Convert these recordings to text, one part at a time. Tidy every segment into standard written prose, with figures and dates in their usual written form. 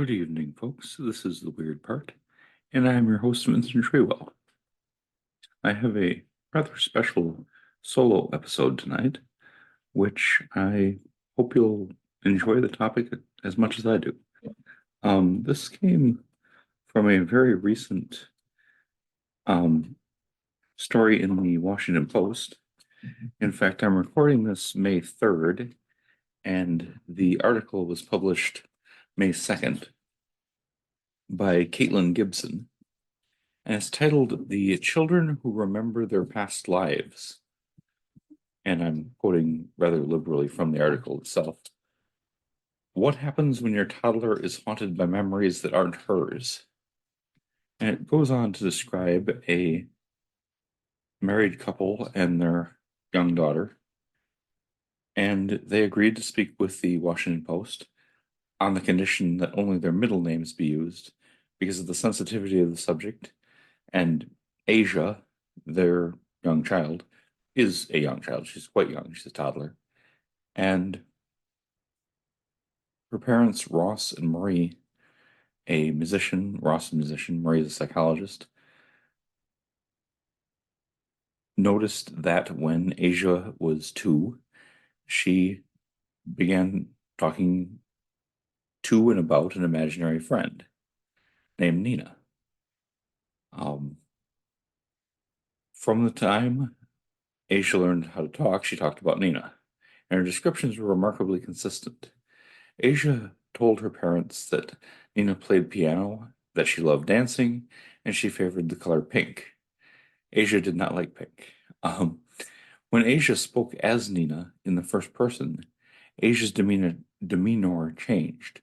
Good evening, folks. This is The Weird Part, and I'm your host, Vincent Treewell. I have a rather special solo episode tonight, which I hope you'll enjoy the topic as much as I do. This came from a very recent story in the Washington Post. In fact, I'm recording this May 3rd, and the article was published May 2nd by Caitlin Gibson, and it's titled The Children Who Remember Their Past Lives. And I'm quoting rather liberally from the article itself. What happens when your toddler is haunted by memories that aren't hers? And it goes on to describe a married couple and their young daughter. And they agreed to speak with the Washington Post on the condition that only their middle names be used because of the sensitivity of the subject. And Asia, their young child, is a young child. She's quite young. She's a toddler. And her parents, Ross and Marie, a musician, Ross a musician, Marie is a psychologist, noticed that when Asia was 2, she began talking to and about an imaginary friend named Nina. From the time Asia learned how to talk, she talked about Nina, and her descriptions were remarkably consistent. Asia told her parents that Nina played piano, that she loved dancing, and she favored the color pink. Asia did not like pink. When Asia spoke as Nina in the first person, Asia's demeanor changed.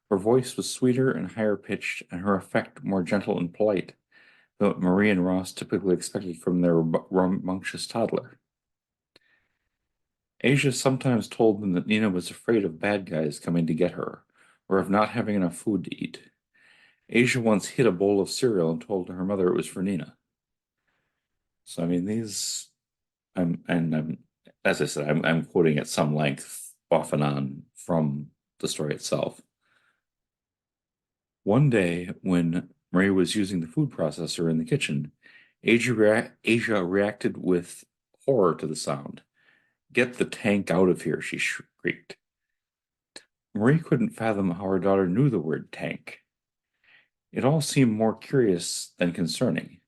Her voice was sweeter and higher pitched, and her effect more gentle and polite, though Marie and Ross typically expected from their rambunctious toddler. Asia sometimes told them that Nina was afraid of bad guys coming to get her, or of not having enough food to eat. Asia once hid a bowl of cereal and told her mother it was for Nina. So I mean, as I said, I'm quoting at some length off and on from the story itself. One day, when Marie was using the food processor in the kitchen, Asia reacted with horror to the sound. "Get the tank out of here," she shrieked. Marie couldn't fathom how her daughter knew the word tank. It all seemed more curious than concerning,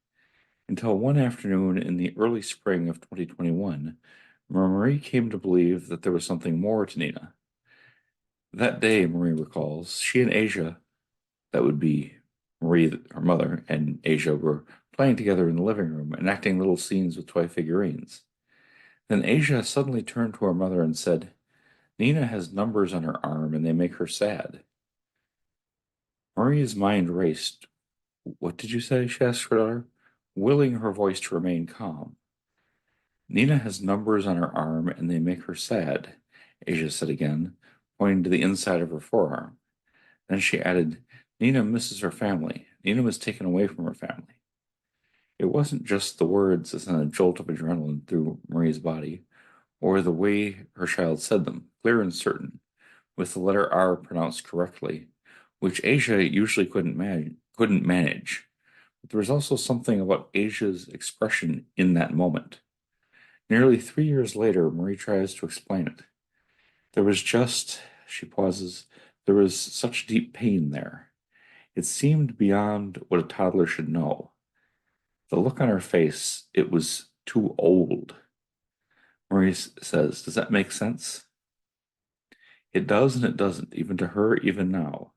until one afternoon in the early spring of 2021, Marie came to believe that there was something more to Nina. That day, Marie recalls, she and Asia, that would be Marie, her mother, and Asia were playing together in the living room, enacting little scenes with toy figurines. Then Asia suddenly turned to her mother and said, "Nina has numbers on her arm and they make her sad." Marie's mind raced. "What did you say?" she asked her daughter, willing her voice to remain calm. "Nina has numbers on her arm and they make her sad," Asia said again, pointing to the inside of her forearm. Then she added, "Nina misses her family. Nina was taken away from her family." It wasn't just the words that sent a jolt of adrenaline through Marie's body, or the way her child said them, clear and certain, with the letter R pronounced correctly, which Asia usually couldn't manage. But there was also something about Asia's expression in that moment. Nearly 3 years later, Marie tries to explain it. There was just, she pauses, there was such deep pain there. It seemed beyond what a toddler should know. The look on her face, it was too old. Marie says, "Does that make sense?" It does and it doesn't, even to her, even now.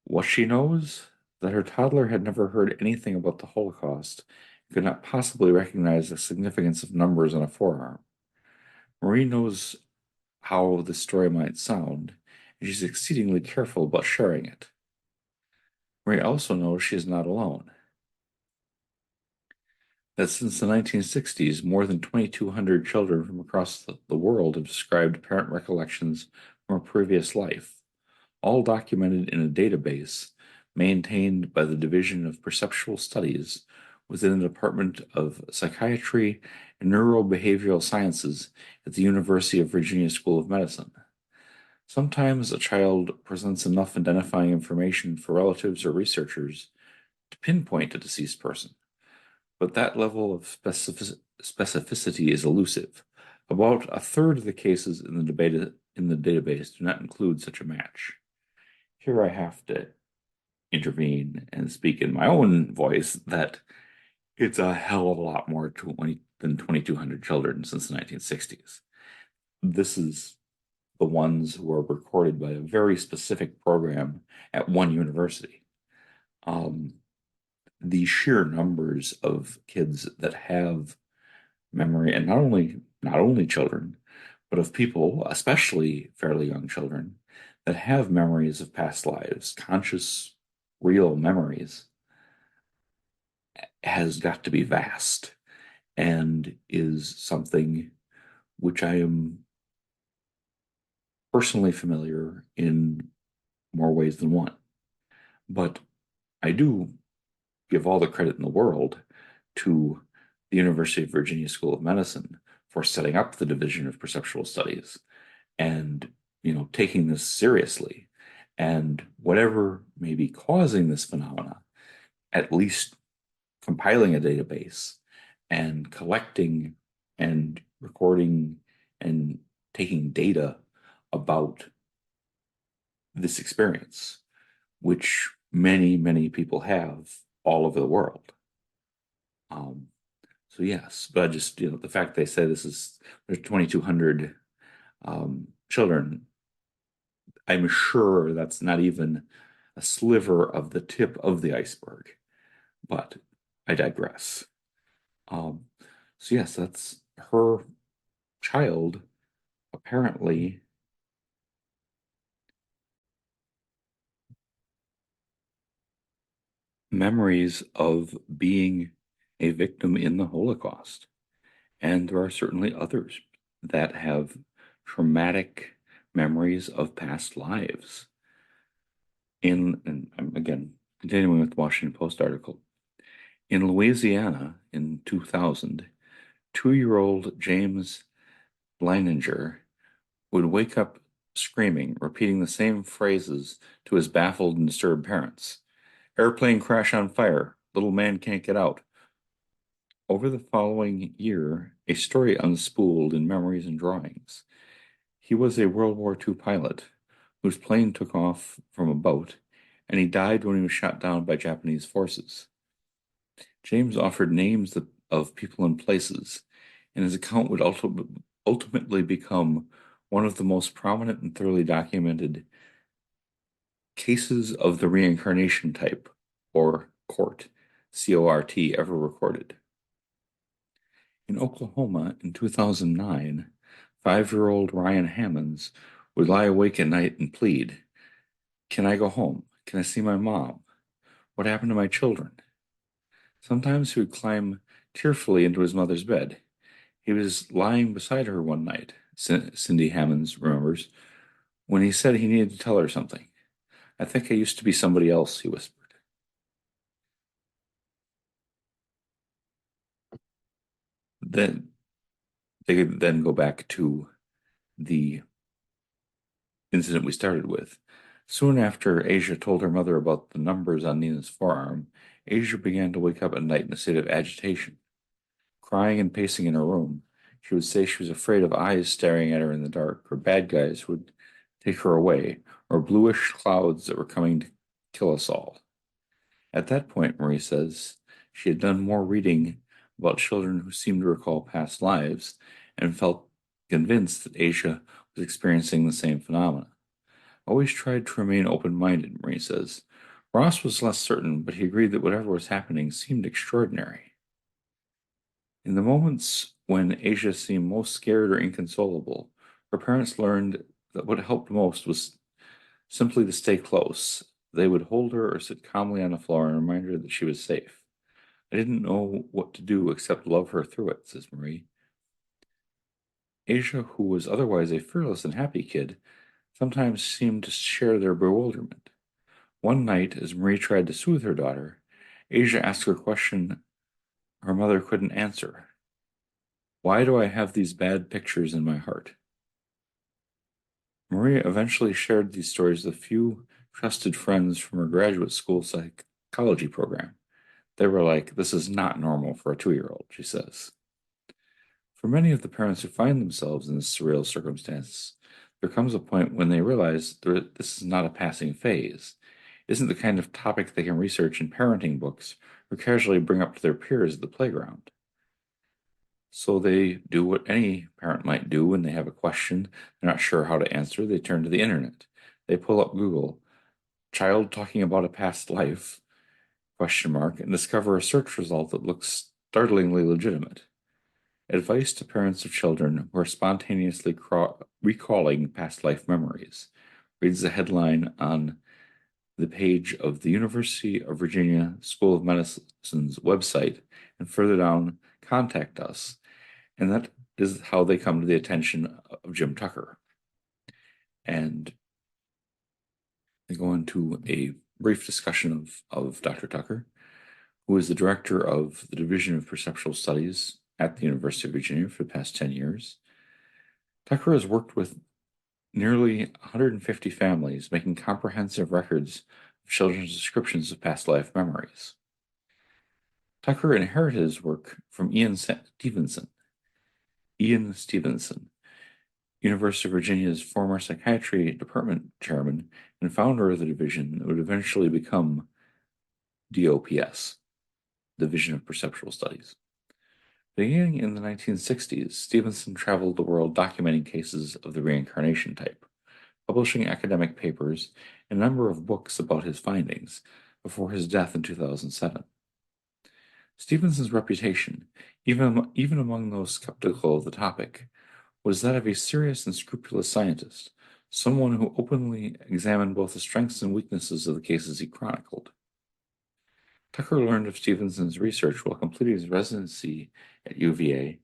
What she knows, that her toddler had never heard anything about the Holocaust and could not possibly recognize the significance of numbers on a forearm. Marie knows how the story might sound, and she's exceedingly careful about sharing it. Marie also knows she is not alone. That since the 1960s, more than 2,200 children from across the world have described parent recollections from a previous life, all documented in a database maintained by the Division of Perceptual Studies within the Department of Psychiatry and Neurobehavioral Sciences at the University of Virginia School of Medicine. Sometimes a child presents enough identifying information for relatives or researchers to pinpoint a deceased person, but that level of specificity is elusive. About a third of the cases in the database do not include such a match. Here I have to intervene and speak in my own voice that it's a hell of a lot more than 2,200 children since the 1960s. This is the ones who are recorded by a very specific program at one university. Um, the sheer numbers of kids that have memory, and not only children, but of people, especially fairly young children, that have memories of past lives, conscious, real memories, has got to be vast and is something which I am personally familiar in more ways than one. But I do give all the credit in the world to the University of Virginia School of Medicine for setting up the Division of Perceptual Studies and taking this seriously, and whatever may be causing this phenomena, at least compiling a database and collecting and recording and taking data about this experience, which many, many people have all over the world. Um, so yes, but just the fact they say there's 2,200 children, I'm sure that's not even a sliver of the tip of the iceberg. But I digress. Um, so yes, that's her child apparently memories of being a victim in the Holocaust. And there are certainly others that have traumatic memories of past lives. And I'm again continuing with the Washington Post article. In Louisiana in 2000, 2-year-old James Leininger would wake up screaming, repeating the same phrases to his baffled and disturbed parents. Airplane crash on fire. Little man can't get out. Over the following year, a story unspooled in memories and drawings. He was a World War II pilot whose plane took off from a boat, and he died when he was shot down by Japanese forces. James offered names of people and places, and his account would ultimately become one of the most prominent and thoroughly documented cases of the reincarnation type, or CORT, CORT, ever recorded. In Oklahoma in 2009, 5-year-old Ryan Hammonds would lie awake at night and plead, "Can I go home? Can I see my mom? What happened to my children?" Sometimes he would climb tearfully into his mother's bed. He was lying beside her one night, Cindy Hammonds remembers, when he said he needed to tell her something. "I think I used to be somebody else," he whispered. Then they could then go back to the incident we started with. Soon after Asia told her mother about the numbers on Nina's forearm, Asia began to wake up at night in a state of agitation. Crying and pacing in her room, she would say she was afraid of eyes staring at her in the dark, or bad guys who would take her away, or bluish clouds that were coming to kill us all. At that point, Marie says, she had done more reading about children who seemed to recall past lives and felt convinced that Asia was experiencing the same phenomena. Always tried to remain open-minded, Marie says. Ross was less certain, but he agreed that whatever was happening seemed extraordinary. In the moments when Asia seemed most scared or inconsolable, her parents learned that what helped most was simply to stay close. They would hold her or sit calmly on the floor and remind her that she was safe. "I didn't know what to do except love her through it," says Marie. Asia, who was otherwise a fearless and happy kid, sometimes seemed to share their bewilderment. One night, as Marie tried to soothe her daughter, Asia asked her a question her mother couldn't answer. "Why do I have these bad pictures in my heart?" Maria eventually shared these stories with a few trusted friends from her graduate school psychology program. They were like, "This is not normal for a 2-year-old," she says. For many of the parents who find themselves in this surreal circumstance, there comes a point when they realize this is not a passing phase, isn't the kind of topic they can research in parenting books or casually bring up to their peers at the playground. So they do what any parent might do when they have a question they're not sure how to answer. They turn to the internet. They pull up Google, child talking about a past life, question mark, and discover a search result that looks startlingly legitimate. Advice to parents of children who are spontaneously recalling past life memories reads the headline on the page of the University of Virginia School of Medicine's website, and further down, contact us. And that is how they come to the attention of Jim Tucker. And they go into a brief discussion of Dr. Tucker, who is the director of the Division of Perceptual Studies at the University of Virginia for the past 10 years. Tucker has worked with nearly 150 families, making comprehensive records of children's descriptions of past life memories. Tucker inherited his work from Ian Stevenson. Ian Stevenson, University of Virginia's former psychiatry department chairman and founder of the division that would eventually become DOPS, Division of Perceptual Studies. Beginning in the 1960s, Stevenson traveled the world documenting cases of the reincarnation type, publishing academic papers and a number of books about his findings before his death in 2007. Stevenson's reputation, even among those skeptical of the topic, was that of a serious and scrupulous scientist, someone who openly examined both the strengths and weaknesses of the cases he chronicled. Tucker learned of Stevenson's research while completing his residency at UVA,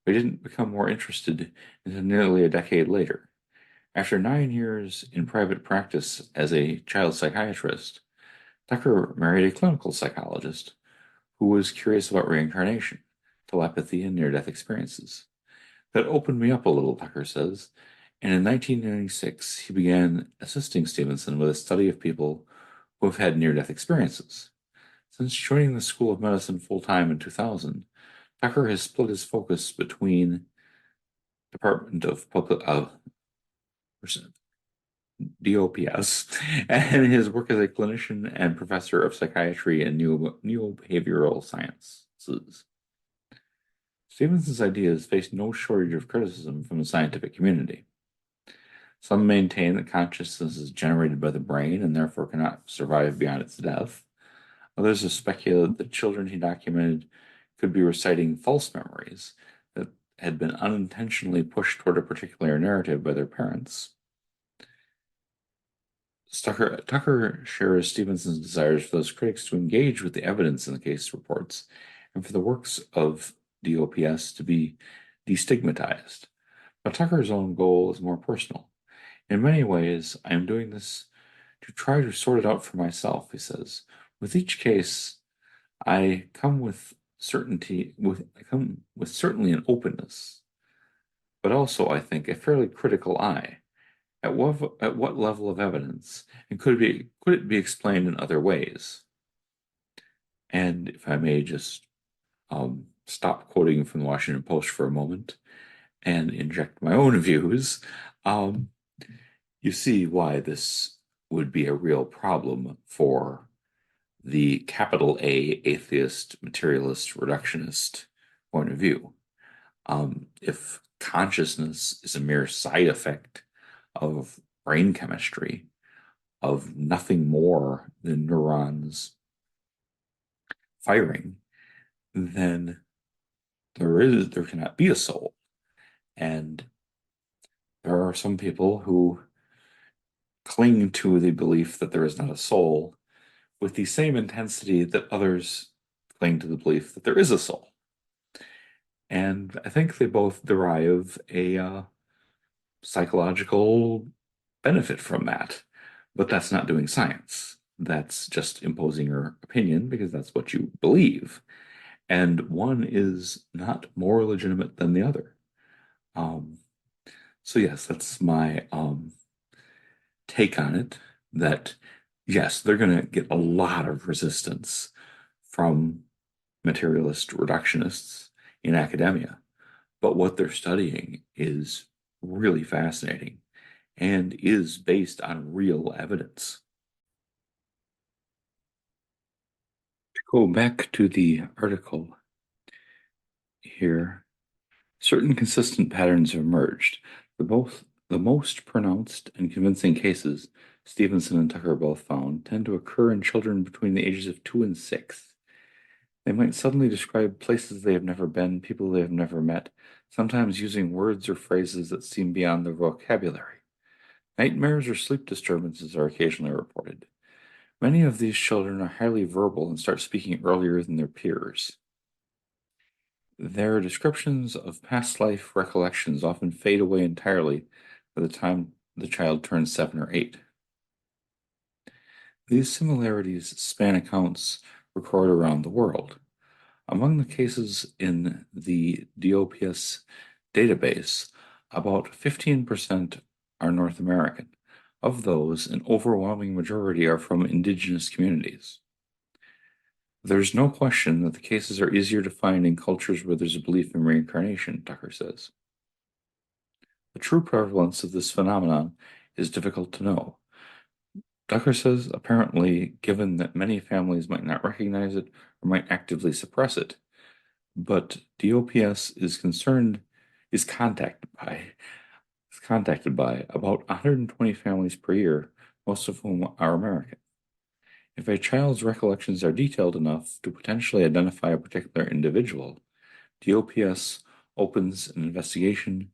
but he didn't become more interested until nearly a decade later. After 9 years in private practice as a child psychiatrist, Tucker married a clinical psychologist who was curious about reincarnation, telepathy, and near death experiences. That opened me up a little, Tucker says, and in 1996 he began assisting Stevenson with a study of people who have had near death experiences. Since joining the School of Medicine full time in 2000, Tucker has split his focus between Department of Public DOPS and his work as a clinician and professor of psychiatry and neurobehavioral sciences. Stevenson's ideas face no shortage of criticism from the scientific community. Some maintain that consciousness is generated by the brain and therefore cannot survive beyond its death. Others have speculated that children he documented could be reciting false memories that had been unintentionally pushed toward a particular narrative by their parents. Tucker shares Stevenson's desires for those critics to engage with the evidence in the case reports and for the works of DOPS to be destigmatized. But Tucker's own goal is more personal. In many ways, I am doing this to try to sort it out for myself, he says. With each case, I come with certainty, certainly an openness, but also, I think, a fairly critical eye. At what level of evidence, and could it be explained in other ways? And if I may just stop quoting from the Washington Post for a moment and inject my own views, um, you see why this would be a real problem for the capital A atheist, materialist, reductionist point of view. If consciousness is a mere side effect of brain chemistry, of nothing more than neurons firing, then there cannot be a soul. And there are some people who cling to the belief that there is not a soul with the same intensity that others cling to the belief that there is a soul. And I think they both derive a psychological benefit from that. But that's not doing science. That's just imposing your opinion because that's what you believe. And one is not more legitimate than the other. Um, so yes, that's my take on it that, yes, they're going to get a lot of resistance from materialist reductionists in academia, but what they're studying is really fascinating and is based on real evidence. To go back to the article here, certain consistent patterns have emerged. The most pronounced and convincing cases, Stevenson and Tucker both found, tend to occur in children between the ages of 2 and 6. They might suddenly describe places they have never been, people they have never met, sometimes using words or phrases that seem beyond their vocabulary. Nightmares or sleep disturbances are occasionally reported. Many of these children are highly verbal and start speaking earlier than their peers. Their descriptions of past life recollections often fade away entirely by the time the child turns 7 or 8. These similarities span accounts recorded around the world. Among the cases in the DOPS database, about 15% are North American. Of those, an overwhelming majority are from indigenous communities. There's no question that the cases are easier to find in cultures where there's a belief in reincarnation, Tucker says. The true prevalence of this phenomenon is difficult to know. Tucker says, apparently, given that many families might not recognize it or might actively suppress it, but DOPS is contacted by about 120 families per year, most of whom are American. If a child's recollections are detailed enough to potentially identify a particular individual, DOPS opens an investigation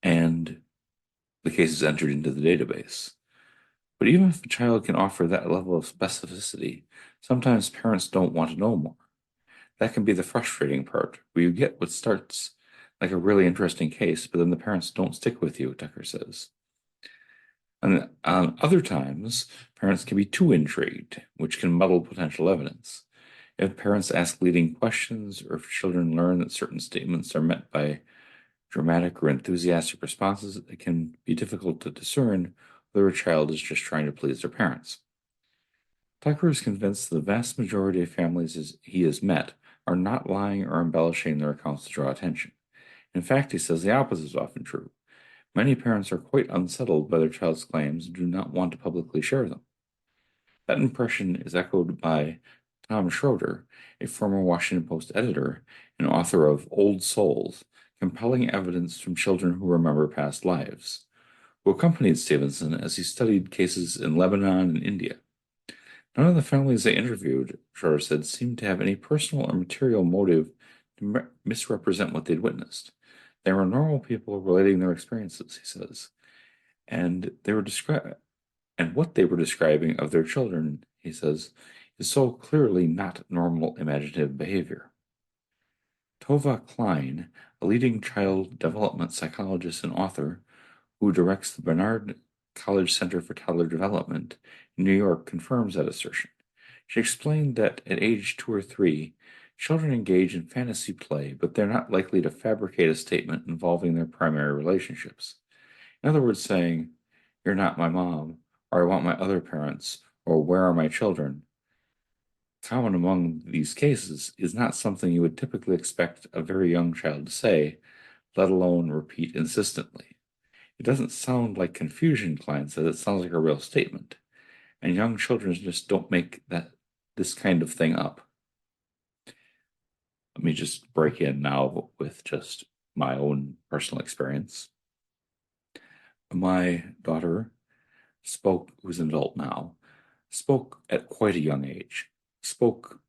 and the case is entered into the database. But even if a child can offer that level of specificity, sometimes parents don't want to know more. That can be the frustrating part, where you get what starts like a really interesting case, but then the parents don't stick with you, Tucker says. And other times, parents can be too intrigued, which can muddle potential evidence. If parents ask leading questions, or if children learn that certain statements are met by dramatic or enthusiastic responses, it can be difficult to discern whether a child is just trying to please their parents. Tucker is convinced the vast majority of families he has met are not lying or embellishing their accounts to draw attention. In fact, he says the opposite is often true. Many parents are quite unsettled by their child's claims and do not want to publicly share them. That impression is echoed by Tom Schroeder, a former Washington Post editor and author of Old Souls, Compelling Evidence from Children Who Remember Past Lives, who accompanied Stevenson as he studied cases in Lebanon and India. None of the families they interviewed, Schroeder said, seemed to have any personal or material motive to misrepresent what they'd witnessed. They were normal people relating their experiences, he says, and what they were describing of their children, he says, is so clearly not normal imaginative behavior. Tova Klein, a leading child development psychologist and author who directs the Barnard College Center for Toddler Development in New York, confirms that assertion. She explained that at age 2 or 3, children engage in fantasy play, but they're not likely to fabricate a statement involving their primary relationships. In other words, saying, "You're not my mom," or "I want my other parents," or "Where are my children?" Common among these cases is not something you would typically expect a very young child to say, let alone repeat insistently. It doesn't sound like confusion, Klein says. It sounds like a real statement. And young children just don't make this kind of thing up. Let me just break in now with just my own personal experience. My daughter who's an adult now, spoke at quite a young age, spoke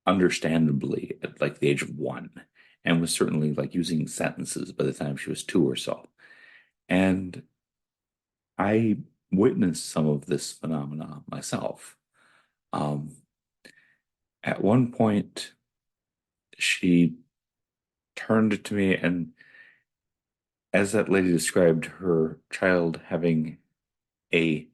understandably at like the age of 1, and was certainly like using sentences by the time she was 2 or so. And I witnessed some of this phenomena myself. Um, at one point, she turned to me, and as that lady described her child having a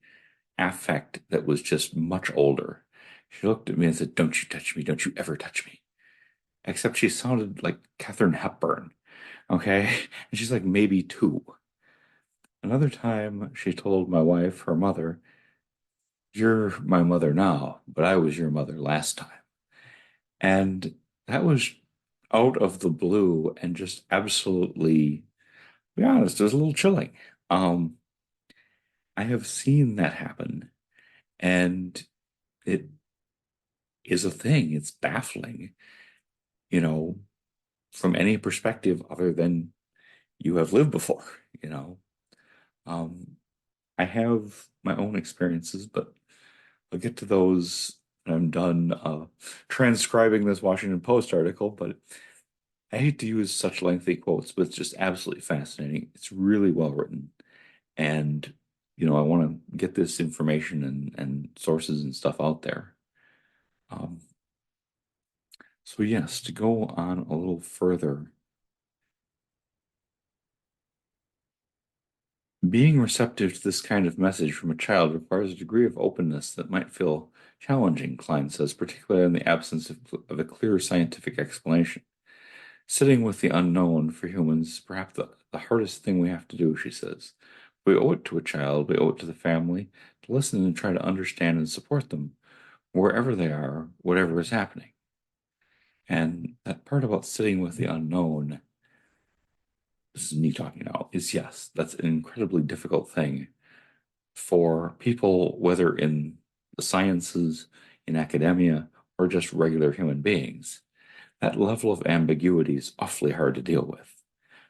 affect that was just much older, she looked at me and said, "Don't you touch me. Don't you ever touch me." Except she sounded like Katharine Hepburn. Okay. And she's like maybe 2. Another time, she told my wife, her mother, "You're my mother now, but I was your mother last time." And that was out of the blue and just absolutely, to be honest, it was a little chilling. Um, I have seen that happen, and it is a thing. It's baffling, you know, from any perspective other than you have lived before, you know. Um, I have my own experiences, but I'll get to those when I'm done transcribing this Washington Post article. But I hate to use such lengthy quotes, but it's just absolutely fascinating. It's really well written. And, I want to get this information and sources and stuff out there. Um, so, yes, to go on a little further, being receptive to this kind of message from a child requires a degree of openness that might feel challenging, Klein says, particularly in the absence of a clear scientific explanation. Sitting with the unknown for humans is perhaps the hardest thing we have to do, she says. We owe it to a child, we owe it to the family to listen and try to understand and support them wherever they are, whatever is happening. And that part about sitting with the unknown, this is me talking now, is yes, that's an incredibly difficult thing for people, whether in the sciences, in academia, or just regular human beings. That level of ambiguity is awfully hard to deal with.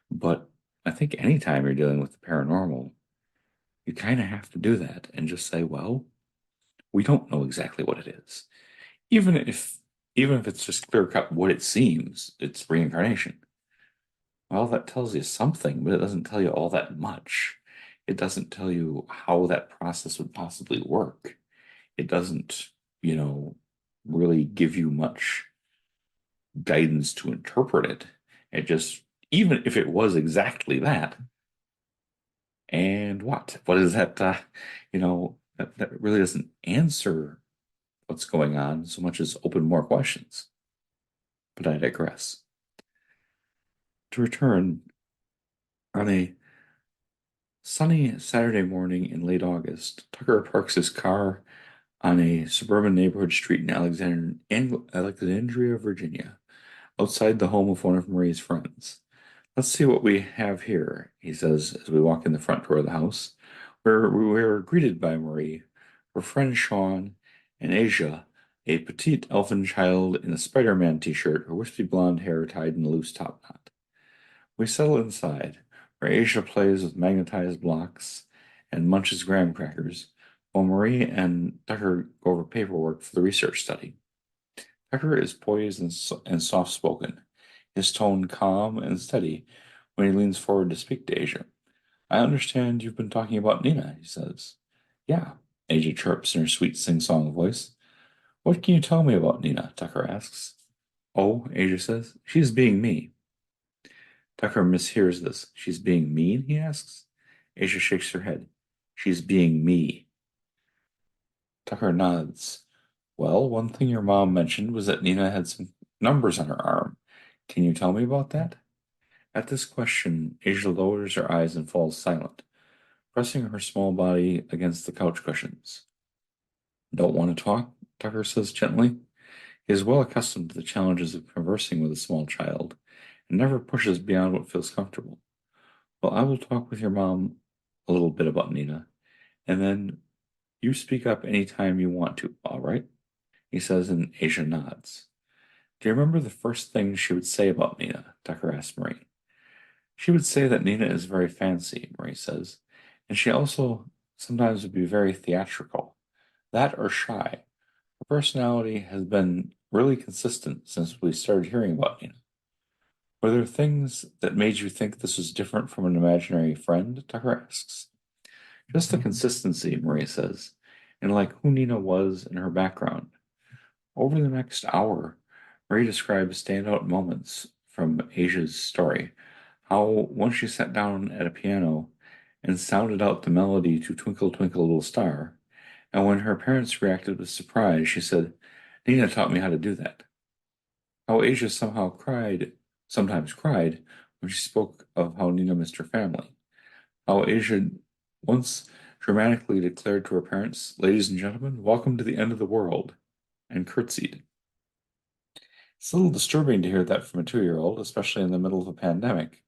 But I think anytime you're dealing with the paranormal, you kind of have to do that and just say, well, we don't know exactly what it is. Even if even if it's just clear cut what it seems, it's reincarnation. Well, that tells you something, but it doesn't tell you all that much. It doesn't tell you how that process would possibly work. It doesn't, you know, really give you much guidance to interpret it. It just, even if it was exactly that, and what? What is that? That really doesn't answer what's going on so much as open more questions. But I digress. To return, on a sunny Saturday morning in late August, Tucker parks his car on a suburban neighborhood street in Alexandria, Virginia, outside the home of one of Marie's friends. "Let's see what we have here," he says as we walk in the front door of the house, where we are greeted by Marie, her friend Sean, and Asia, a petite elfin child in a Spider-Man t-shirt, her wispy blonde hair tied in a loose top knot. We settle inside, where Asia plays with magnetized blocks and munches graham crackers, while Marie and Tucker go over paperwork for the research study. Tucker is poised and soft-spoken, his tone calm and steady when he leans forward to speak to Asia. "I understand you've been talking about Nina," he says. "Yeah," Asia chirps in her sweet sing-song voice. "What can you tell me about Nina?" Tucker asks. "Oh," Asia says, "she's being me." Tucker mishears this. "She's being mean?" he asks. Asia shakes her head. "She's being me." Tucker nods. "Well, one thing your mom mentioned was that Nina had some numbers on her arm. Can you tell me about that?" At this question, Asia lowers her eyes and falls silent, pressing her small body against the couch cushions. "Don't want to talk?" Tucker says gently. He is well accustomed to the challenges of conversing with a small child and never pushes beyond what feels comfortable. "Well, I will talk with your mom a little bit about Nina, and then you speak up any time you want to, all right?" He says, and Asia nods. "Do you remember the first thing she would say about Nina?" Tucker asks Marie. "She would say that Nina is very fancy," Marie says, "and she also sometimes would be very theatrical. That or shy. Her personality has been really consistent since we started hearing about Nina." "Were there things that made you think this was different from an imaginary friend?" Tucker asks. "Just the consistency," Marie says, "and like who Nina was in her background." Over the next hour, Marie describes standout moments from Asia's story. How once she sat down at a piano and sounded out the melody to Twinkle Twinkle Little Star, and when her parents reacted with surprise, she said, "Nina taught me how to do that." How Asia sometimes cried, when she spoke of how Nina missed her family. How Asia once dramatically declared to her parents, "Ladies and gentlemen, welcome to the end of the world," and curtsied. It's a little disturbing to hear that from a 2-year-old, especially in the middle of a pandemic,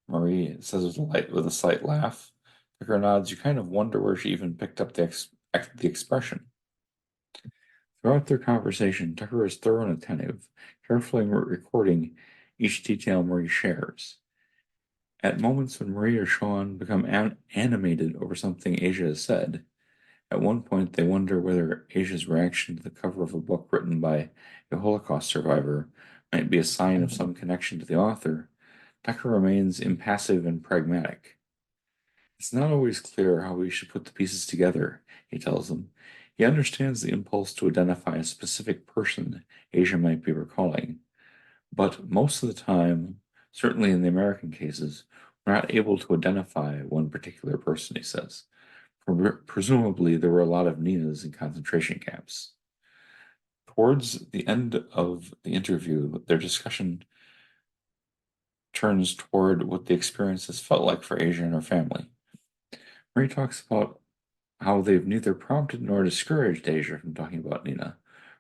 Marie says with a slight laugh. Tucker nods. You kind of wonder where she even picked up the expression. Throughout their conversation, Tucker is thorough and attentive, carefully recording each detail Marie shares. At moments when Marie or Sean become animated over something Asia has said, at one point they wonder whether Asia's reaction to the cover of a book written by a Holocaust survivor might be a sign of some connection to the author. Tucker remains impassive and pragmatic. It's not always clear how we should put the pieces together, he tells them. He understands the impulse to identify a specific person Asia might be recalling, but most of the time, certainly in the American cases, we're not able to identify one particular person, he says. Presumably, there were a lot of Ninas in concentration camps. Towards the end of the interview, their discussion turns toward what the experience has felt like for Asia and her family. Marie talks about how they've neither prompted nor discouraged Asia from talking about Nina,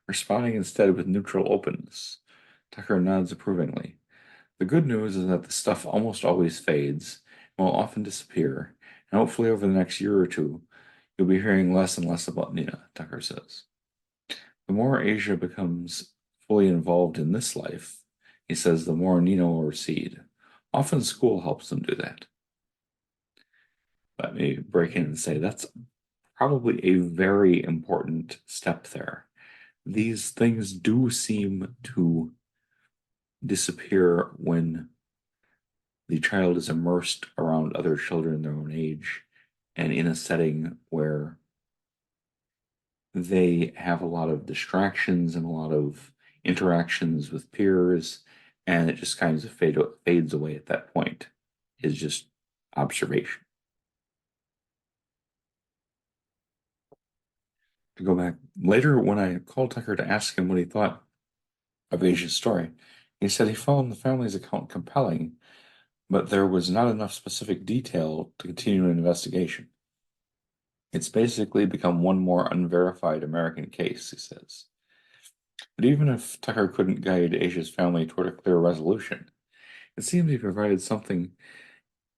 responding instead with neutral openness. Tucker nods approvingly. The good news is that the stuff almost always fades and will often disappear, and hopefully over the next year or two, you'll be hearing less and less about Nina, Tucker says. The more Asia becomes fully involved in this life, he says, the more Nina will recede. Often school helps them do that. Let me break in and say that's probably a very important step there. These things do seem to disappear when the child is immersed around other children their own age and in a setting where they have a lot of distractions and a lot of interactions with peers, and it just kind of fades away at that point, is just observation. To go back later, when I called Tucker to ask him what he thought of Asia's story, he said he found the family's account compelling, but there was not enough specific detail to continue an investigation. It's basically become one more unverified American case, he says. But even if Tucker couldn't guide Asia's family toward a clear resolution, it seems he provided something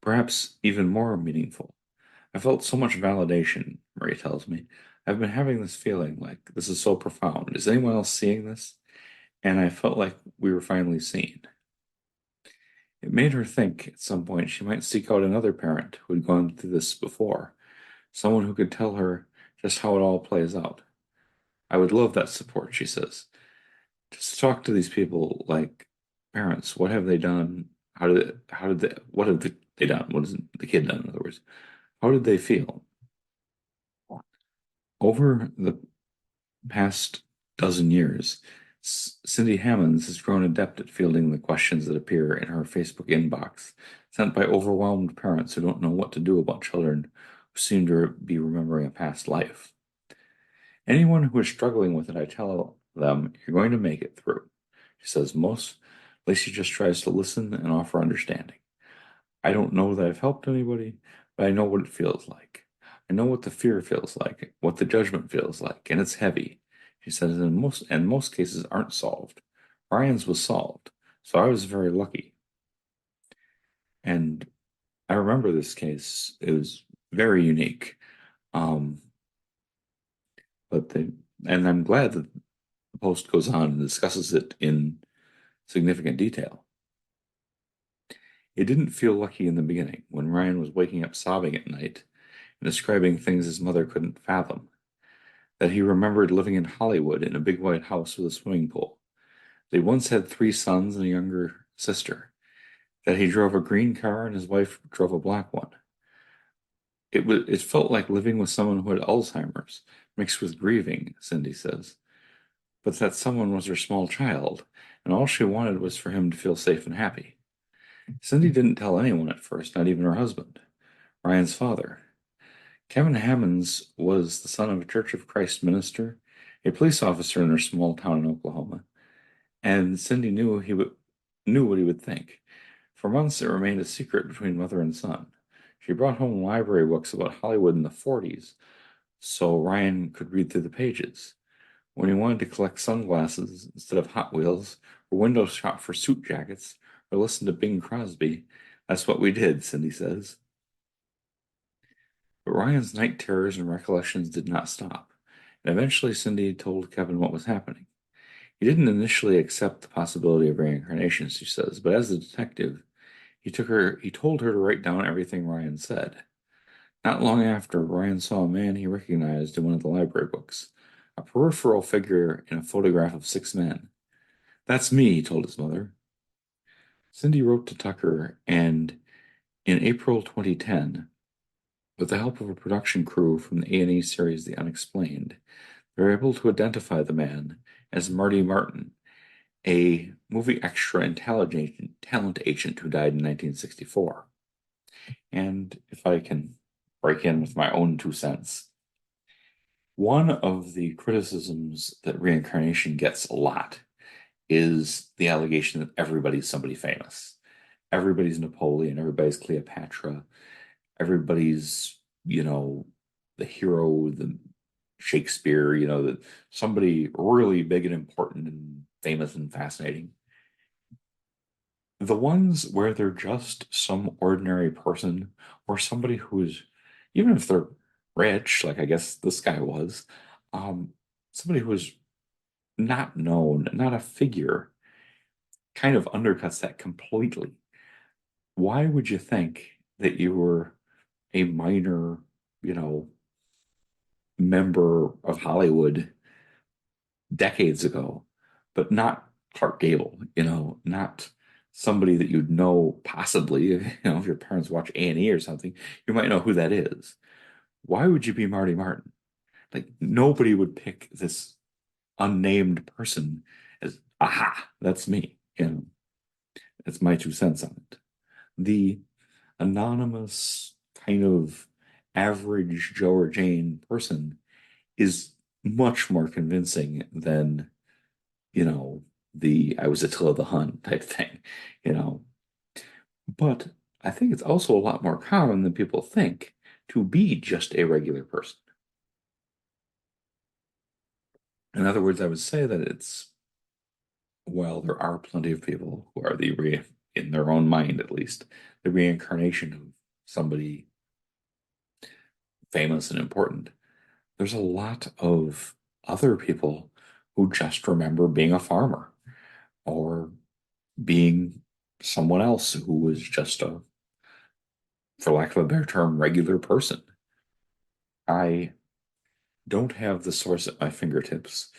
perhaps even more meaningful. I felt so much validation, Marie tells me. I've been having this feeling like this is so profound. Is anyone else seeing this? And I felt like we were finally seen. It made her think at some point she might seek out another parent who had gone through this before, someone who could tell her just how it all plays out. I would love that support, she says. Just to talk to these people like parents. What have they done? What have they done? What has the kid done, in other words? How did they feel? Over the past dozen years, Cindy Hammonds has grown adept at fielding the questions that appear in her Facebook inbox, sent by overwhelmed parents who don't know what to do about children who seem to be remembering a past life. Anyone who is struggling with it, I tell them, you're going to make it through. She says, Lacey just tries to listen and offer understanding. I don't know that I've helped anybody, but I know what it feels like. I know what the fear feels like, what the judgment feels like, and it's heavy. She says, and most cases aren't solved. Ryan's was solved, so I was very lucky. And I remember this case. It was very unique. Um, and I'm glad that the Post goes on and discusses it in significant detail. It didn't feel lucky in the beginning when Ryan was waking up sobbing at night and describing things his mother couldn't fathom. That he remembered living in Hollywood in a big white house with a swimming pool. They once had 3 sons and a younger sister. That he drove a green car and his wife drove a black one. It felt like living with someone who had Alzheimer's, mixed with grieving, Cindy says. But that someone was her small child, and all she wanted was for him to feel safe and happy. Cindy didn't tell anyone at first, not even her husband, Ryan's father. Kevin Hammonds was the son of a Church of Christ minister, a police officer in their small town in Oklahoma, and Cindy knew what he would think. For months, it remained a secret between mother and son. She brought home library books about Hollywood in the 40s so Ryan could read through the pages. When he wanted to collect sunglasses instead of Hot Wheels, or window shop for suit jackets, or listen to Bing Crosby, that's what we did, Cindy says. But Ryan's night terrors and recollections did not stop, and eventually Cindy told Kevin what was happening. He didn't initially accept the possibility of reincarnation, she says, but as a detective, he told her to write down everything Ryan said. Not long after, Ryan saw a man he recognized in one of the library books, a peripheral figure in a photograph of six men. That's me, he told his mother. Cindy wrote to Tucker, and in April 2010, with the help of a production crew from the A&E series The Unexplained, they were able to identify the man as Marty Martin, a movie extra and talent agent who died in 1964. And if I can break in with my own 2 cents, one of the criticisms that reincarnation gets a lot is the allegation that everybody's somebody famous. Everybody's Napoleon, everybody's Cleopatra, everybody's, the hero, the Shakespeare, somebody really big and important and famous and fascinating. The ones where they're just some ordinary person or somebody who is, even if they're rich, like I guess this guy was, um, somebody who is not known, not a figure, kind of undercuts that completely. Why would you think that you were a minor, you know, member of Hollywood decades ago, but not Clark Gable, not somebody that you'd know possibly, if your parents watch A&E or something, you might know who that is. Why would you be Marty Martin? Like nobody would pick this unnamed person as, aha, that's me. That's my 2 cents on it. The anonymous kind of average Joe or Jane person is much more convincing than, the I was Attila the Hun type thing, you know. But I think it's also a lot more common than people think to be just a regular person. In other words, I would say that well, there are plenty of people who are in their own mind at least, the reincarnation of somebody famous and important. There's a lot of other people who just remember being a farmer or being someone else who was just for lack of a better term, regular person. I don't have the source at my fingertips,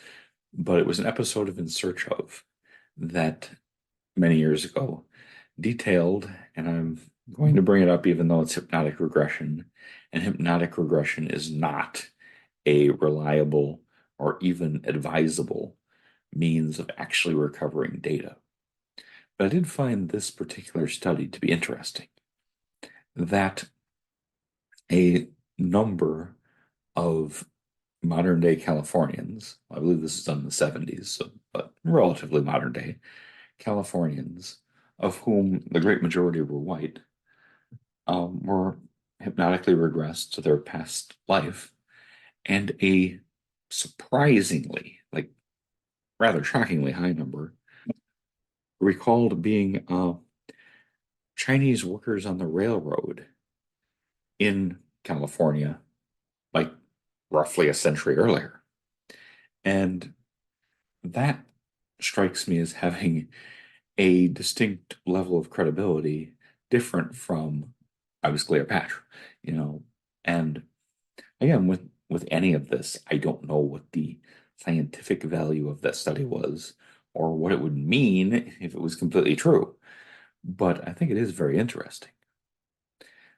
but it was an episode of In Search of that many years ago detailed, and I'm going to bring it up even though it's hypnotic regression, and hypnotic regression is not a reliable or even advisable means of actually recovering data. But I did find this particular study to be interesting, that a number of modern day Californians, I believe this is done in the 70s, but relatively modern day Californians, of whom the great majority were white, were hypnotically regressed to their past life, and a surprisingly, like rather shockingly high number, recalled being Chinese workers on the railroad in California, like roughly a century earlier. And that strikes me as having a distinct level of credibility different from I was Cleopatra, you know. And again, with any of this, I don't know what the scientific value of that study was or what it would mean if it was completely true. But I think it is very interesting.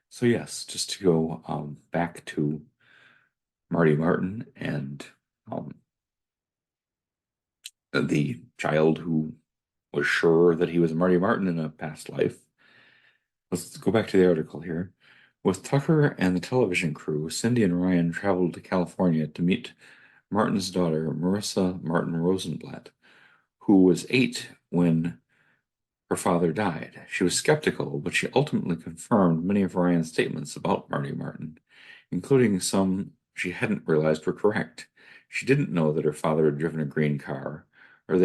So yes, just to go back to Marty Martin and um, the child who was sure that he was Marty Martin in a past life. Let's go back to the article here. With Tucker and the television crew, Cindy and Ryan traveled to California to meet Martin's daughter, Marissa Martin Rosenblatt, who was 8 when her father died. She was skeptical, but she ultimately confirmed many of Ryan's statements about Marty Martin, including some she hadn't realized were correct. She didn't know that her father had driven a green car, or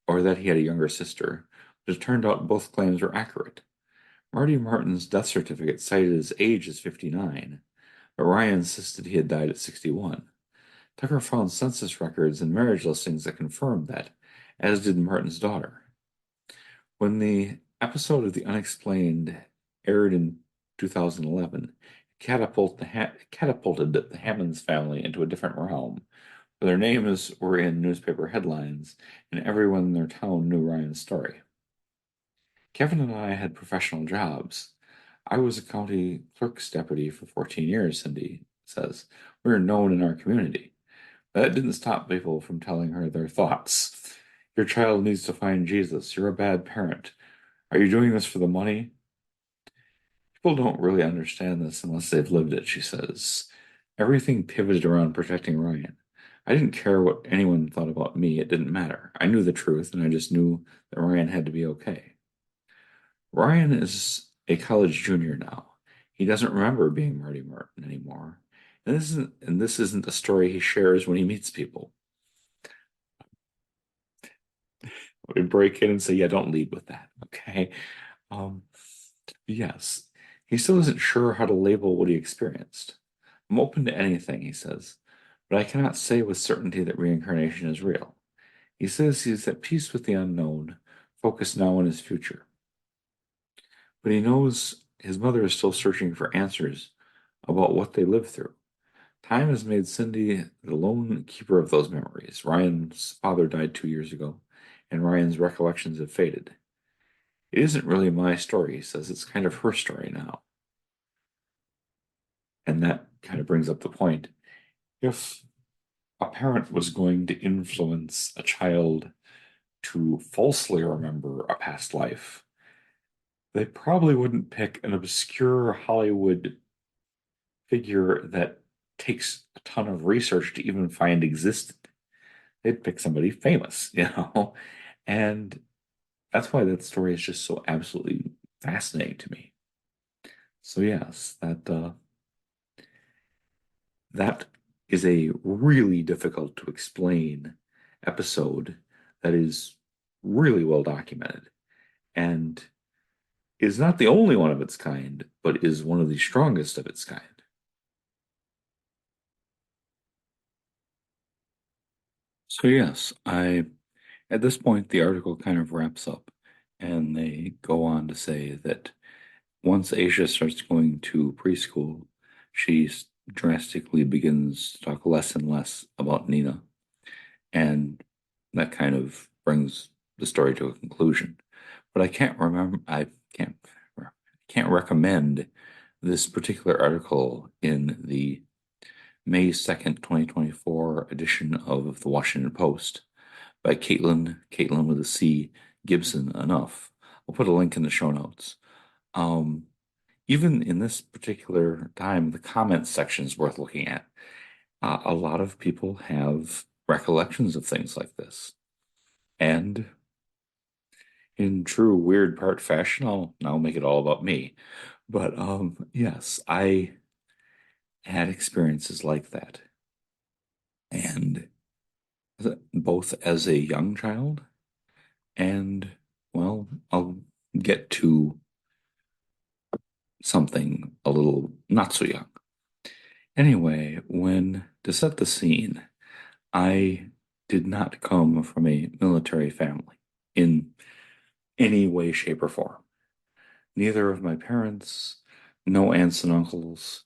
or that he had a younger sister, but it turned out both claims were accurate. Marty Martin's death certificate cited his age as 59, but Ryan insisted he had died at 61. Tucker found census records and marriage listings that confirmed that, as did Martin's daughter. When the episode of The Unexplained aired in 2011, catapulted the Hammonds family into a different realm, where their names were in newspaper headlines and everyone in their town knew Ryan's story. Kevin and I had professional jobs. I was a county clerk's deputy for 14 years, Cindy says. We were known in our community. That didn't stop people from telling her their thoughts. Your child needs to find Jesus. You're a bad parent. Are you doing this for the money? People don't really understand this unless they've lived it, she says. Everything pivoted around protecting Ryan. I didn't care what anyone thought about me. It didn't matter. I knew the truth, and I just knew that Ryan had to be okay. Ryan is a college junior now. He doesn't remember being Marty Martin anymore. And this isn't a story he shares when he meets people. We break in and say, yeah, don't lead with that. Okay. Um, yes. He still isn't sure how to label what he experienced. I'm open to anything, he says, but I cannot say with certainty that reincarnation is real. He says he is at peace with the unknown, focused now on his future. But he knows his mother is still searching for answers about what they lived through. Time has made Cindy the lone keeper of those memories. Ryan's father died 2 years ago, and Ryan's recollections have faded. It isn't really my story, he says. It's kind of her story now. And that kind of brings up the point. If a parent was going to influence a child to falsely remember a past life, they probably wouldn't pick an obscure Hollywood figure that takes a ton of research to even find existed. They'd pick somebody famous, And that's why that story is just so absolutely fascinating to me. So yes, that is a really difficult to explain episode that is really well documented and is not the only one of its kind, but is one of the strongest of its kind. So yes, I at this point the article kind of wraps up and they go on to say that once Asia starts going to preschool, she drastically begins to talk less and less about Nina, and that kind of brings the story to a conclusion. But I can't can't recommend this particular article in the May 2nd, 2024 edition of the Washington Post by Caitlin with a C, Gibson enough. I'll put a link in the show notes. Um, Even in this particular time, the comments section is worth looking at. A lot of people have recollections of things like this. And in true weird part fashion, I'll now make it all about me. But yes, I had experiences like that. And both as a young child and, well, I'll get to something a little not so young. Anyway, when to set the scene, I did not come from a military family in any way, shape, or form. Neither of my parents, no aunts and uncles.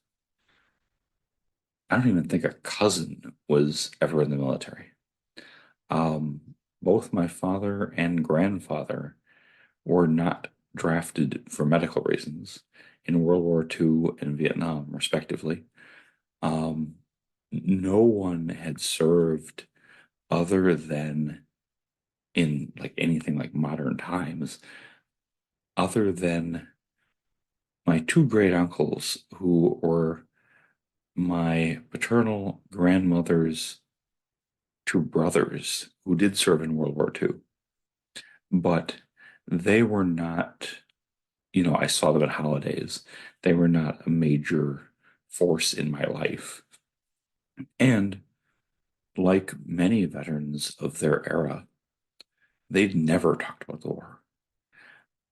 I don't even think a cousin was ever in the military. Both my father and grandfather were not drafted for medical reasons in World War II and Vietnam, respectively. Um, no one had served other than in like anything like modern times, other than my two great uncles who were my paternal grandmother's two brothers who did serve in World War II. But They were not, you know, I saw them at holidays. They were not a major force in my life. And like many veterans of their era, they'd never talked about the war.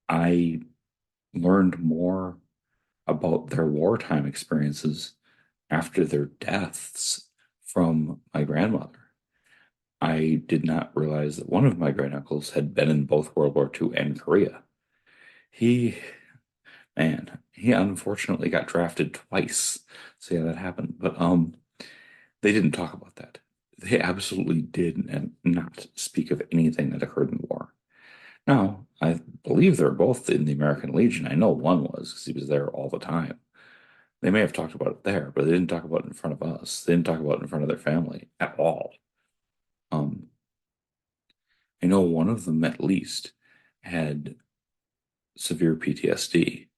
I learned more about their wartime experiences after their deaths from my grandmother. I did not realize that one of my granduncles had been in both World War II and Korea. He, man, he unfortunately got drafted twice. So yeah, that happened. But they didn't talk about that. They absolutely did not speak of anything that occurred in the war. Now, I believe they're both in the American Legion. I know one was because he was there all the time. They may have talked about it there, but they didn't talk about it in front of us. They didn't talk about it in front of their family at all. Um, I know one of them at least had severe PTSD,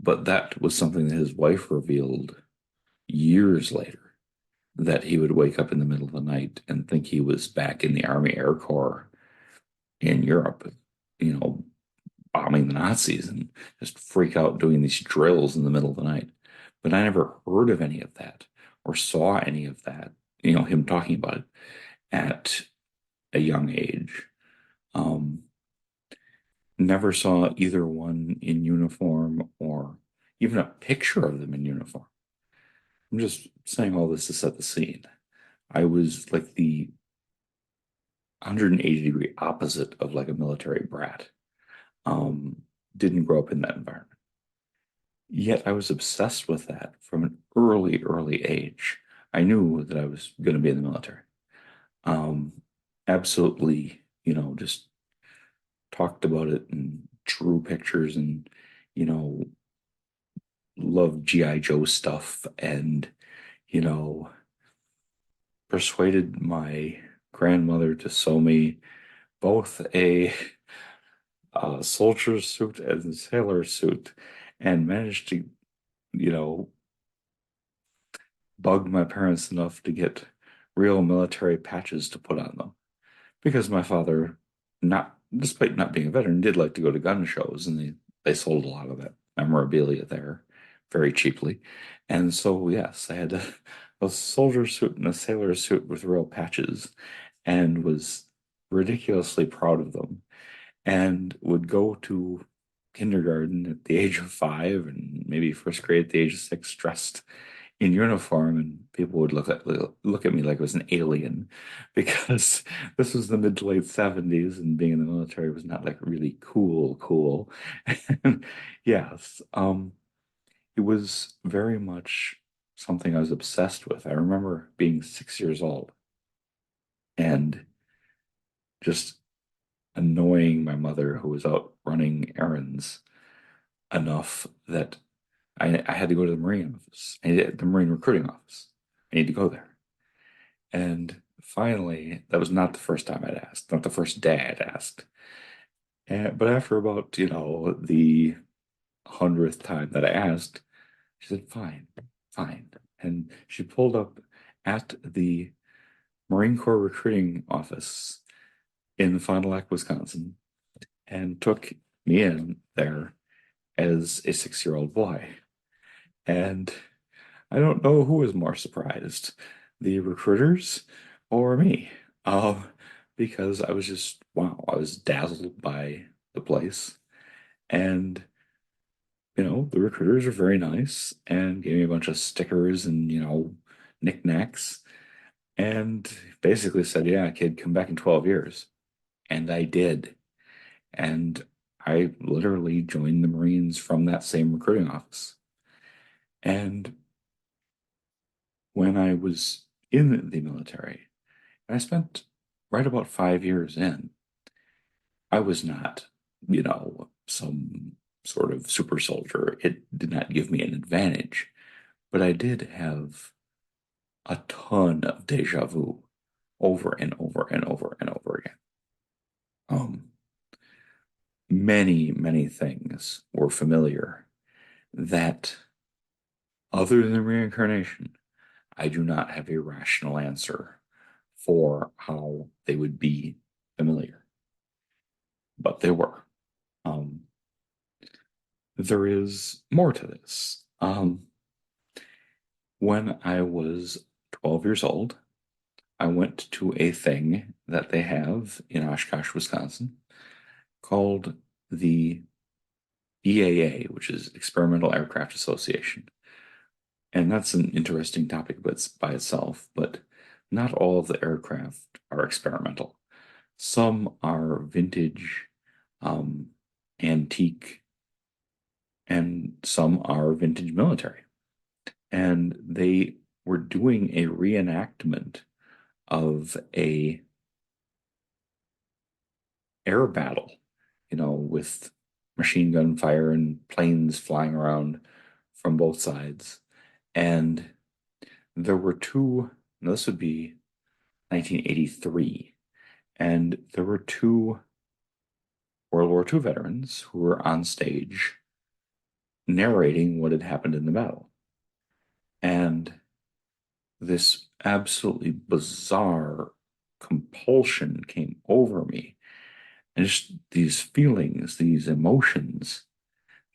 but that was something that his wife revealed years later, that he would wake up in the middle of the night and think he was back in the Army Air Corps in Europe, you know, bombing the Nazis and just freak out doing these drills in the middle of the night. But I never heard of any of that or saw any of that, you know, him talking about it at a young age. Um, Never saw either one in uniform or even a picture of them in uniform. I'm just saying all this to set the scene. I was like the 180-degree opposite of like a military brat. Um, didn't grow up in that environment. Yet I was obsessed with that from an early, early age. I knew that I was going to be in the military. Um, Absolutely, you know, just talked about it and drew pictures and, you know, loved G.I. Joe stuff and, you know, persuaded my grandmother to sew me both a soldier suit and a sailor suit and managed to, you know, bug my parents enough to get real military patches to put on them. Because my father, not despite not being a veteran, did like to go to gun shows, and they sold a lot of that memorabilia there very cheaply. And so, yes, I had a soldier suit and a sailor suit with real patches, and was ridiculously proud of them, and would go to kindergarten at the age of 5 and maybe first grade at the age of 6 dressed in uniform, and people would look at me like I was an alien because this was the mid to late 70s and being in the military was not like really cool. And yes, it was very much something I was obsessed with. I remember being 6 years old and just annoying my mother who was out running errands enough that I had to go to the Marine office, the Marine recruiting office. I need to go there. And finally, that was not the first time I'd asked, not the first day I'd asked. But after about, you know, the 100th time that I asked, she said, fine, fine. And she pulled up at the Marine Corps recruiting office in Fond du Lac, Wisconsin, and took me in there as a 6-year-old boy. And I don't know who was more surprised, the recruiters or me. Because I was just, wow, I was dazzled by the place. And, you know, the recruiters were very nice and gave me a bunch of stickers and, you know, knickknacks. And basically said, yeah, kid, come back in 12 years. And I did. And I literally joined the Marines from that same recruiting office. And when I was in the military, and I spent right about 5 years in, I was not, you know, some sort of super soldier. It did not give me an advantage, but I did have a ton of deja vu over and over and over and over again. Um, many things were familiar that, other than reincarnation, I do not have a rational answer for how they would be familiar, but they were. Um, there is more to this. When I was 12 years old, I went to a thing that they have in Oshkosh, Wisconsin, called the EAA, which is Experimental Aircraft Association. And that's an interesting topic by itself, but not all of the aircraft are experimental. Some are vintage, um, antique, and some are vintage military. And they were doing a reenactment of a air battle, with machine gun fire and planes flying around from both sides. And there were two, no, this would be 1983, and there were two World War II veterans who were on stage narrating what had happened in the battle. And this absolutely bizarre compulsion came over me. And just these feelings, these emotions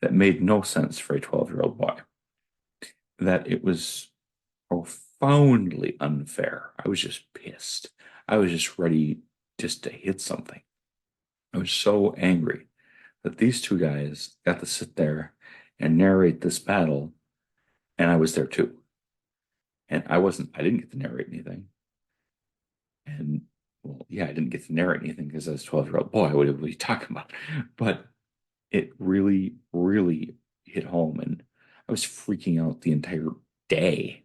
that made no sense for a 12-year-old boy. That it was profoundly unfair. I was just pissed. I was just ready just to hit something. I was so angry that these two guys got to sit there and narrate this battle, and I was there too. And I didn't get to narrate anything. And well, yeah, I didn't get to narrate anything because I was a 12-year-old boy. What are we talking about? But it really, really hit home. And I was freaking out the entire day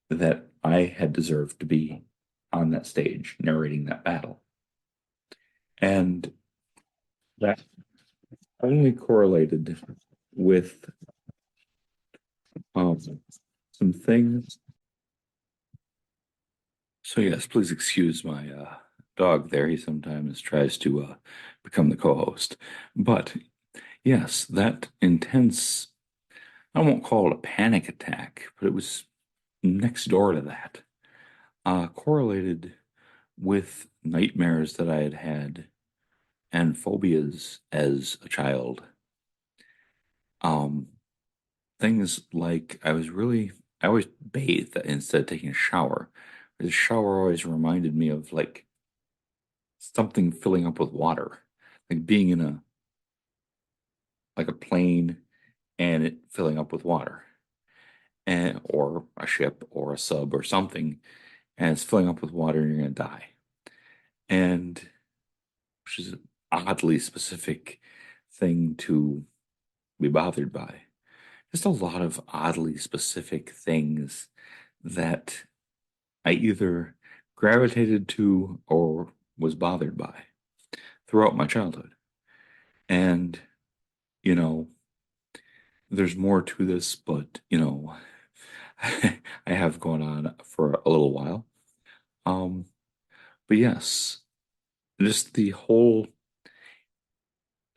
that I had deserved to be on that stage narrating that battle. And that only correlated with um, some things. So, yes, please excuse my dog there. He sometimes tries to become the co host. But yes, that intense, I won't call it a panic attack, but it was next door to that, correlated with nightmares that I had had and phobias as a child. Um, Things like I always bathed instead of taking a shower. The shower always reminded me of like something filling up with water, like being in a plane and it filling up with water, and or a ship or a sub or something, and it's filling up with water and you're gonna die. And which is an oddly specific thing to be bothered by. Just a lot of oddly specific things that I either gravitated to or was bothered by throughout my childhood. And, you know, there's more to this, but, I have gone on for a little while. Um, but yes, just the whole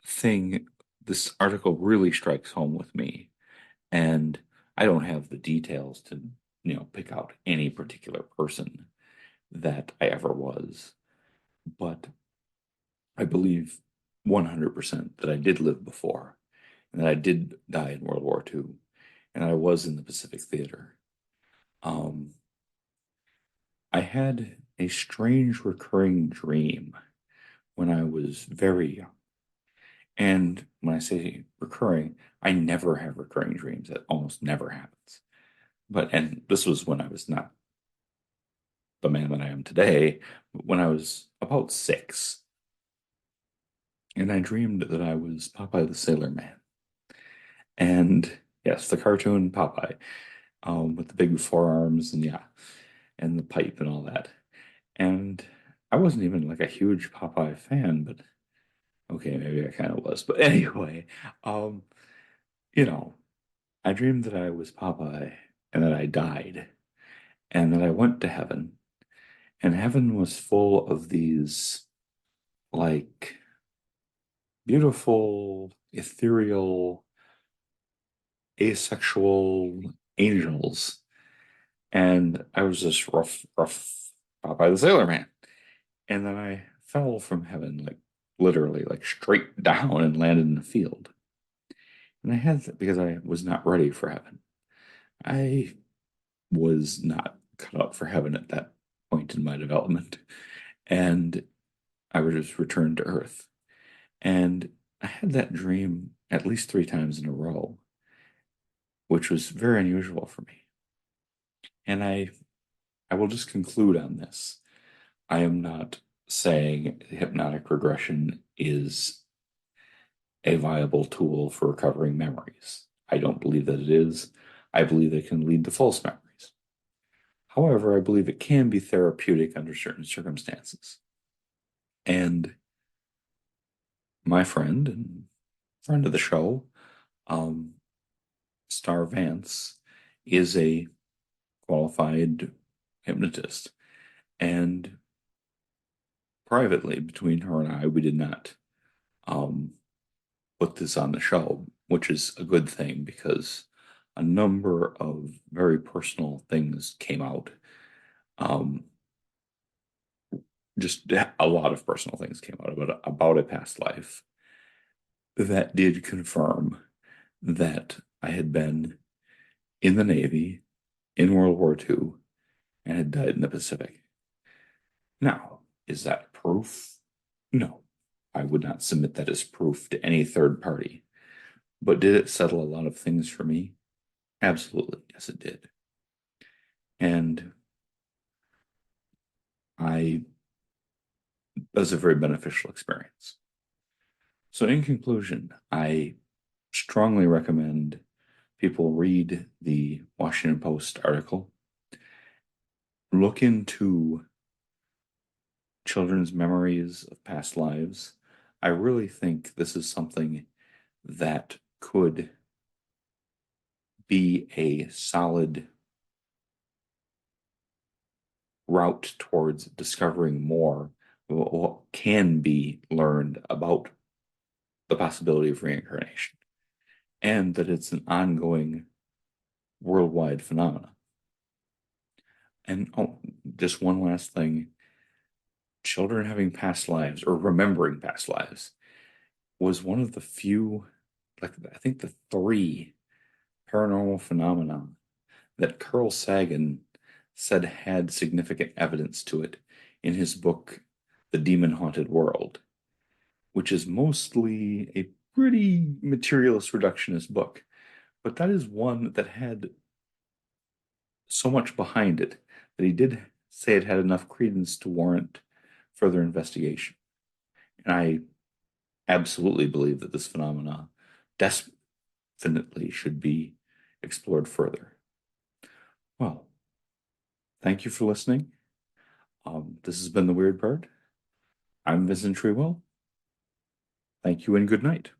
thing, this article really strikes home with me. And I don't have the details to, pick out any particular person that I ever was. But I believe 100% that I did live before and that I did die in World War II and I was in the Pacific Theater. Um, I had a strange recurring dream when I was very young. And when I say recurring, I never have recurring dreams. That almost never happens. And this was when I was not the man that I am today, but when I was about 6. And I dreamed that I was Popeye the Sailor Man. And yes, the cartoon Popeye, with the big forearms and yeah, and the pipe and all that. And I wasn't even like a huge Popeye fan, but okay, maybe I kind of was. But anyway, um, you know, I dreamed that I was Popeye and that I died and that I went to heaven. And heaven was full of these like beautiful, ethereal, asexual angels. And I was this rough Popeye the Sailor Man. And then I fell from heaven, like literally like straight down and landed in the field. And I had that because I was not ready for heaven. I was not cut out for heaven at that point in my development. And I would just return to earth. And I had that dream at least 3 times in a row, which was very unusual for me. And I will just conclude on this. I am not saying hypnotic regression is a viable tool for recovering memories. I don't believe that it is. I believe it can lead to false memories. However, I believe it can be therapeutic under certain circumstances. And my friend and friend of the show, um, Star Vance, is a qualified hypnotist. And privately, between her and I, we did not um, put this on the show, which is a good thing because a number of very personal things came out. Um, just a lot of personal things came out about a past life that did confirm that I had been in the Navy in World War II and had died in the Pacific. Now, is that proof? No, I would not submit that as proof to any third party. But did it settle a lot of things for me? Absolutely, yes, it did. And I, that was a very beneficial experience. So, in conclusion, I strongly recommend people read the Washington Post article, look into children's memories of past lives. I really think this is something that could be a solid route towards discovering more of what can be learned about the possibility of reincarnation, and that it's an ongoing worldwide phenomenon. And just one last thing, children having past lives or remembering past lives was one of the few, like I think the 3 paranormal phenomena that Carl Sagan said had significant evidence to it in his book, The Demon Haunted World, which is mostly a pretty materialist reductionist book. But that is one that had so much behind it that he did say it had enough credence to warrant further investigation. And I absolutely believe that this phenomena definitely should be explored further. Well, thank you for listening. This has been The Weird Bird. I'm Vincent Treewell. Thank you and good night.